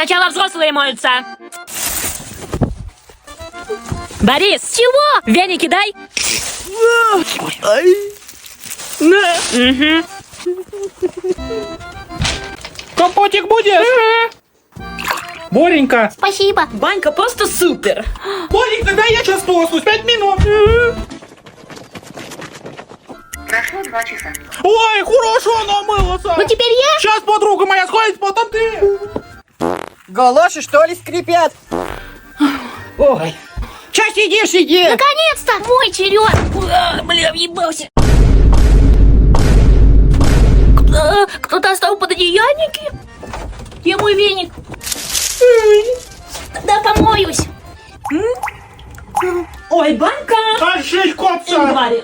Сначала взрослые моются. Борис! Чего? Веники дай. Угу. Компотик будешь? Боренька. Спасибо. Банька просто супер. Борик, тогда я сейчас тоснусь. 5 минут. Прошло 2 часа. Ой, хорошо намылся. Ну теперь я? Сейчас, подруга моя, сходит, потом ты. Галоши, что ли, скрипят? Ой. Че сидишь, сиди? Наконец-то! Мой черед! Бля, въебался. Кто-то оставил пододеяльники? Где мой веник? Да помоюсь. Ой, банька. Тащить копца. Говори.